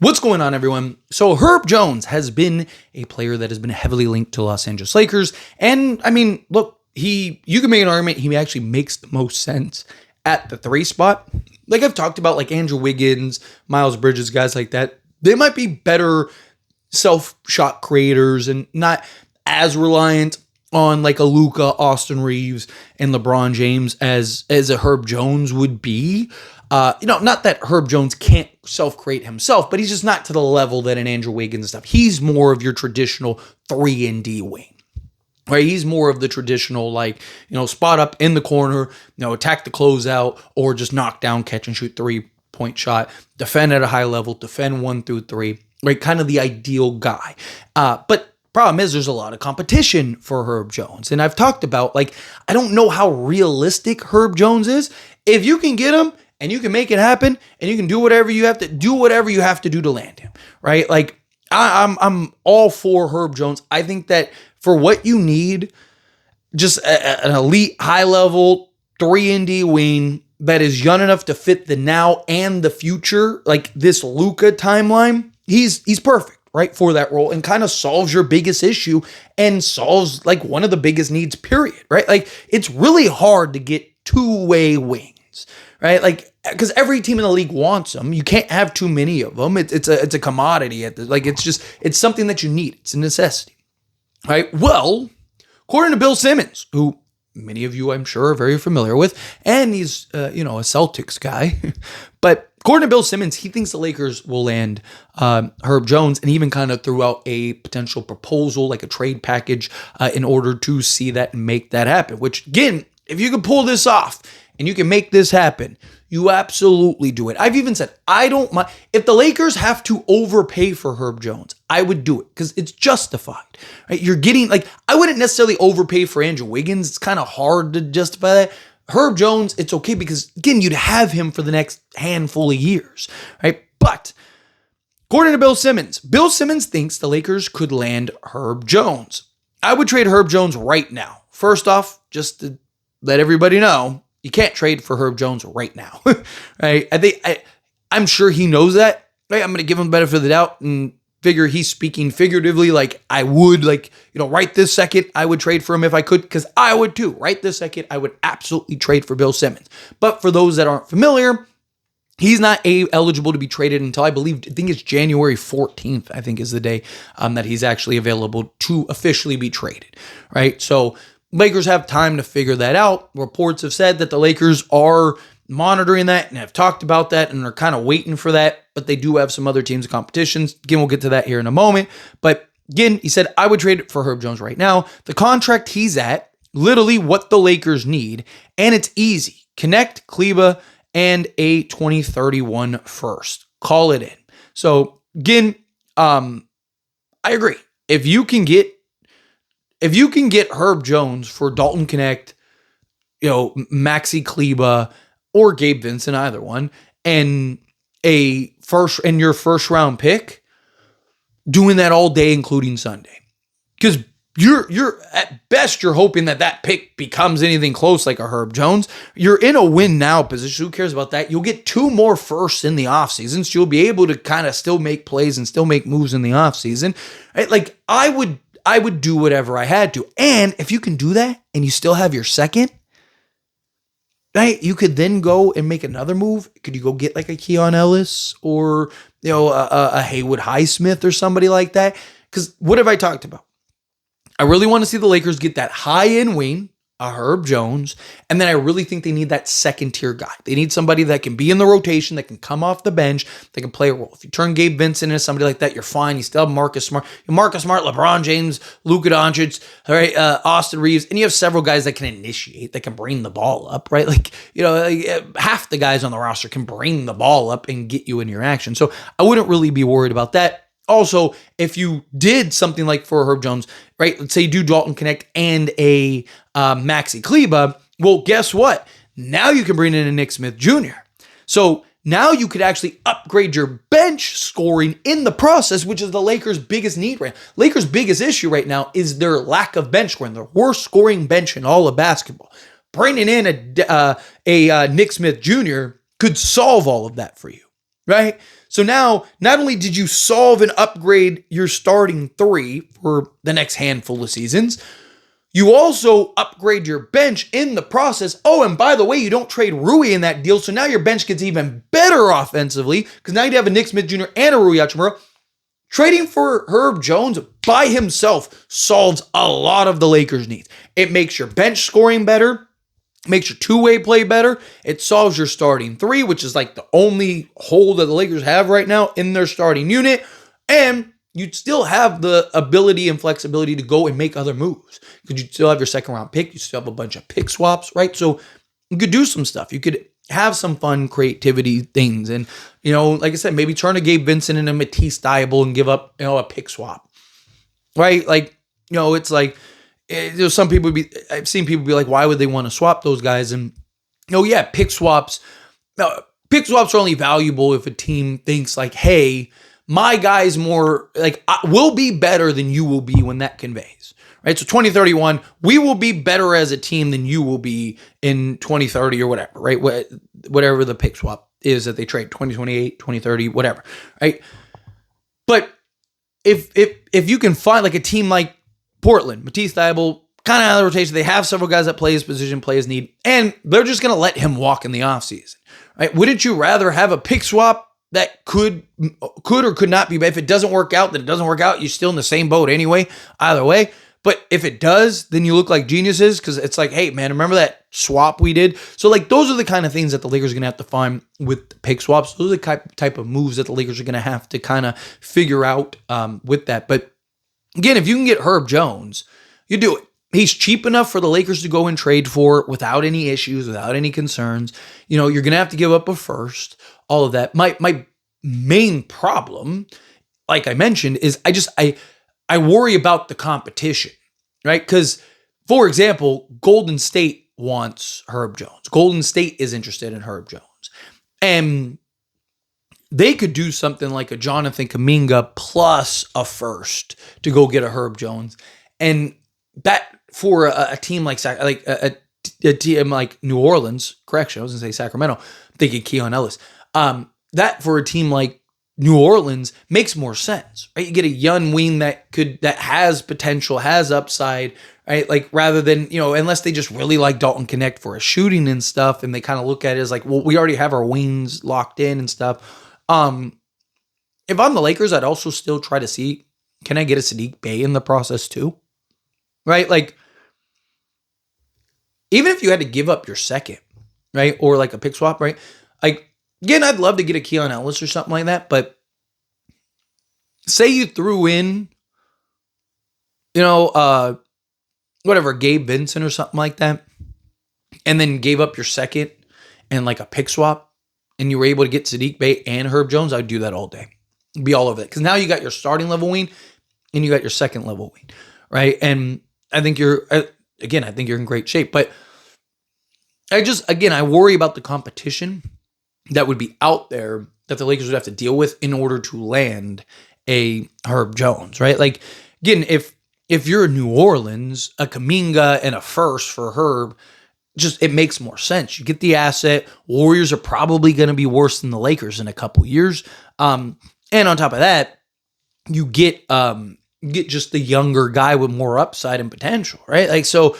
What's going on, everyone? So Herb Jones has been a player that has been heavily linked to Los Angeles Lakers. And I mean, look, you can make an argument he actually makes the most sense at the 3 spot. Like I've talked about, like Andrew Wiggins, Miles Bridges, guys like that. They might be better self-shot creators and not as reliant on like a Luka, Austin Reeves, and LeBron James as a Herb Jones would be. Not that Herb Jones can't self-create himself, but he's just not to the level that an Andrew Wiggins and stuff. He's more of your traditional 3-and-D wing, right? He's more of the traditional, spot up in the corner, attack the closeout, or just knock down, catch and shoot 3-point shot, defend at a high level, defend 1 through 3, right? Kind of the ideal guy. But problem is there's a lot of competition for Herb Jones. And I've talked about, I don't know how realistic Herb Jones is. If you can get him, and you can make it happen, and you can do whatever you have to do to land him, right? Like I'm all for Herb Jones. I think that for what you need, just an elite, high level 3-and-D wing that is young enough to fit the now and the future, like this Luka timeline, he's perfect, right, for that role, and kind of solves your biggest issue and solves like one of the biggest needs, period, right? Like it's really hard to get two-way wings, right? Like, because every team in the league wants them. You can't have too many of them. It's a commodity. It's something that you need. It's a necessity, right? Well, according to Bill Simmons, who many of you I'm sure are very familiar with, and he's a Celtics guy, but according to Bill Simmons, he thinks the Lakers will land Herb Jones, and even kind of threw out a potential proposal, like a trade package, in order to see that and make that happen. Which, again, if you can pull this off and you can make this happen, you absolutely do it. I've even said, I don't mind. If the Lakers have to overpay for Herb Jones, I would do it because it's justified. Right? You're getting, I wouldn't necessarily overpay for Andrew Wiggins. It's kind of hard to justify that. Herb Jones, it's okay because, again, you'd have him for the next handful of years, right? But according to Bill Simmons thinks the Lakers could land Herb Jones. I would trade Herb Jones right now. First off, just to let everybody know, you can't trade for Herb Jones right now, right? I'm sure he knows that, right? I'm going to give him the benefit of the doubt and figure he's speaking figuratively. Like I would, right this second, I would trade for him if I could, because I would too. Right this second, I would absolutely trade for Bill Simmons. But for those that aren't familiar, he's not eligible to be traded until I think it's January 14th, I think is the day that he's actually available to officially be traded, right? So Lakers have time to figure that out. Reports have said that the Lakers are monitoring that and have talked about that and are kind of waiting for that, but they do have some other teams and competitions. Again, we'll get to that here in a moment. But again, he said, I would trade it for Herb Jones right now. The contract he's at, literally what the Lakers need, and it's easy. Connect, Kleba, and a 2031 first. Call it in. So again, I agree. If you can get Herb Jones for Dalton Connect, Maxi Kleba, or Gabe Vincent, either one, and your first round pick, doing that all day, including Sunday, because you're at best you're hoping that pick becomes anything close like a Herb Jones. You're in a win now position. Who cares about that? You'll get 2 more firsts in the offseason, so you'll be able to kind of still make plays and still make moves in the offseason. Right? Like I would do whatever I had to. And if you can do that and you still have your second, right, you could then go and make another move. Could you go get like a Keon Ellis or, a Haywood Highsmith or somebody like that? Because what have I talked about? I really want to see the Lakers get that high-end wing, a Herb Jones, and then I really think they need that second-tier guy. They need somebody that can be in the rotation, that can come off the bench, that can play a role. If you turn Gabe Vincent into somebody like that, you're fine. You still have Marcus Smart, LeBron James, Luka Doncic, all right, Austin Reeves, and you have several guys that can initiate, that can bring the ball up, right? Half the guys on the roster can bring the ball up and get you in your action. So I wouldn't really be worried about that. Also, if you did something like for Herb Jones, right, let's say you do Dalton Connect and a Maxi Kleba, well, guess what? Now you can bring in a Nick Smith Jr. So now you could actually upgrade your bench scoring in the process, which is the Lakers' biggest need right now. Lakers' biggest issue right now is their lack of bench scoring, their worst scoring bench in all of basketball. Bringing in a Nick Smith Jr. could solve all of that for you, right? So now, not only did you solve and upgrade your starting three for the next handful of seasons, you also upgrade your bench in the process. Oh, and by the way, you don't trade Rui in that deal, so now your bench gets even better offensively because now you have a Nick Smith Jr. and a Rui Hachimura. Trading for Herb Jones by himself solves a lot of the Lakers' needs. It makes your bench scoring better, makes your two-way play better. It solves your starting three, which is like the only hole that the Lakers have right now in their starting unit. And you'd still have the ability and flexibility to go and make other moves. Because you still have your second-round pick. You still have a bunch of pick swaps, right? So you could do some stuff. You could have some fun creativity things. And, like I said, maybe turn a Gabe Vincent into Matisse Thybulle and give up, a pick swap, right? Like, it's like, there's some people I've seen people be like, why would they want to swap those guys? And, pick swaps are only valuable if a team thinks like, hey, my guy's more like, will be better than you will be when that conveys. Right, so 2031, we will be better as a team than you will be in 2030 or whatever, right? Whatever the pick swap is that they trade, 2028, 2030, whatever, right? But if you can find like a team like Portland, Matisse Thybulle, kind of out of the rotation, they have several guys that play his position, play his need, and they're just going to let him walk in the offseason, right? Wouldn't you rather have a pick swap that could or could not be, but if it doesn't work out, then it doesn't work out. You're still in the same boat anyway, either way. But if it does, then you look like geniuses because it's like, hey, man, remember that swap we did? So, like, those are the kind of things that the Lakers are going to have to find with pick swaps. Those are the type of moves that the Lakers are going to have to kind of figure out with that. But, again, if you can get Herb Jones, you do it. He's cheap enough for the Lakers to go and trade for without any issues, without any concerns. You're going to have to give up a first, all of that. My main problem, like I mentioned, is I worry about the competition, right? Because, for example, Golden State wants Herb Jones. Golden State is interested in Herb Jones. And they could do something like a Jonathan Kuminga plus a first to go get a Herb Jones. And that for a team like a team like New Orleans, correction, I was going to say Sacramento, I'm thinking Keon Ellis. That for a team like New Orleans makes more sense, right? You get a young wing that has potential, has upside, right? Like rather than, unless they just really like Dalton Connect for a shooting and stuff, and they kind of look at it as like, well, we already have our wings locked in and stuff. If I'm the Lakers, I'd also still try to see, can I get a Sadiq Bey in the process too? Right? Like, even if you had to give up your second, right? Or like a pick swap, right? Like, again, I'd love to get a Keon Ellis or something like that, but say you threw in, whatever, Gabe Vincent or something like that, and then gave up your second and like a pick swap, and you were able to get Sadiq Bey and Herb Jones, I'd do that all day. Be all over it. Because now you got your starting level wing and you got your second level wing, right? And I think you're in great shape. But I worry about the competition that would be out there that the Lakers would have to deal with in order to land a Herb Jones, right? Like, again, if you're New Orleans, a Kuminga and a first for Herb, it makes more sense. You get the asset. Warriors are probably going to be worse than the Lakers in a couple years. And on top of that, you get just the younger guy with more upside and potential, right? Like, so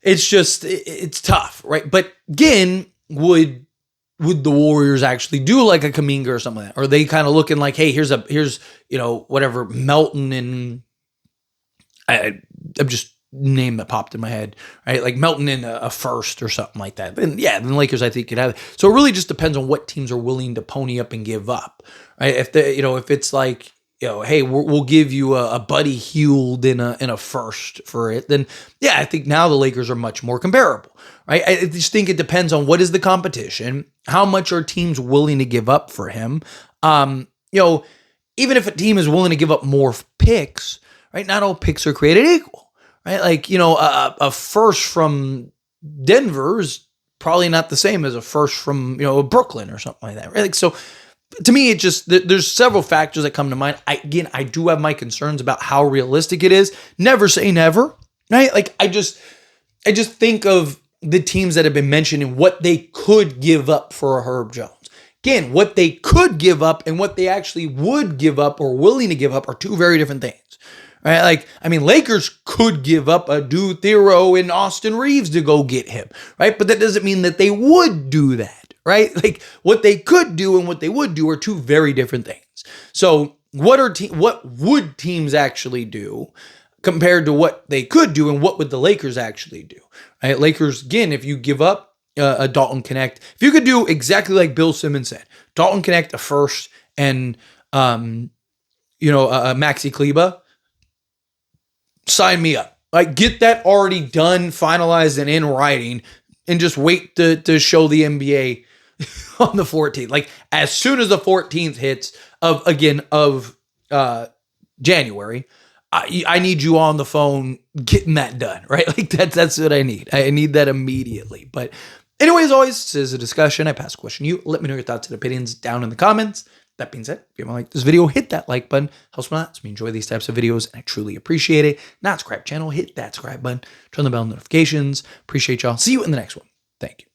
it's tough, right? But again, would the Warriors actually do like a Kuminga or something like that? Or are they kind of looking like, hey, here's whatever, Melton and I'm just name that popped in my head, right? Like Melton in a first or something like that. Then the Lakers, I think, could have it. So it really just depends on what teams are willing to pony up and give up, right? If if it's like, hey, we'll give you a Buddy Hield in a first for it, then I think now the Lakers are much more comparable, right? I just think it depends on what is the competition, how much are teams willing to give up for him. Even if a team is willing to give up more picks, right? Not all picks are created equal. Right, like, a first from Denver is probably not the same as a first from, Brooklyn or something like that. Right, like, so to me, there's several factors that come to mind. I do have my concerns about how realistic it is. Never say never, right? Like, I just think of the teams that have been mentioned and what they could give up for a Herb Jones. again, what they could give up and what they actually would give up or willing to give up are two very different things. Right? Like, I mean, Lakers could give up a Theo and Austin Reeves to go get him, right? But that doesn't mean that they would do that, right? Like, what they could do and what they would do are two very different things. So what would teams actually do compared to what they could do, and what would the Lakers actually do? Right? Lakers, again, if you give up a Dalton Connect, if you could do exactly like Bill Simmons said, Dalton Connect, a first, and a Maxi Kleba, sign me up. Like, get that already done, finalized, and in writing, and just wait to show the NBA on the 14th. Like, as soon as the 14th hits of January, I need you on the phone getting that done, right? Like, that's what I need. I need that immediately. But anyway, as always, this is a discussion. I pass a question to you. Let me know your thoughts and opinions down in the comments. That being said, if you want to like this video, hit that like button. Helps me out. So we enjoy these types of videos, and I truly appreciate it. Not subscribe channel, hit that subscribe button. Turn the bell notifications. Appreciate y'all. See you in the next one. Thank you.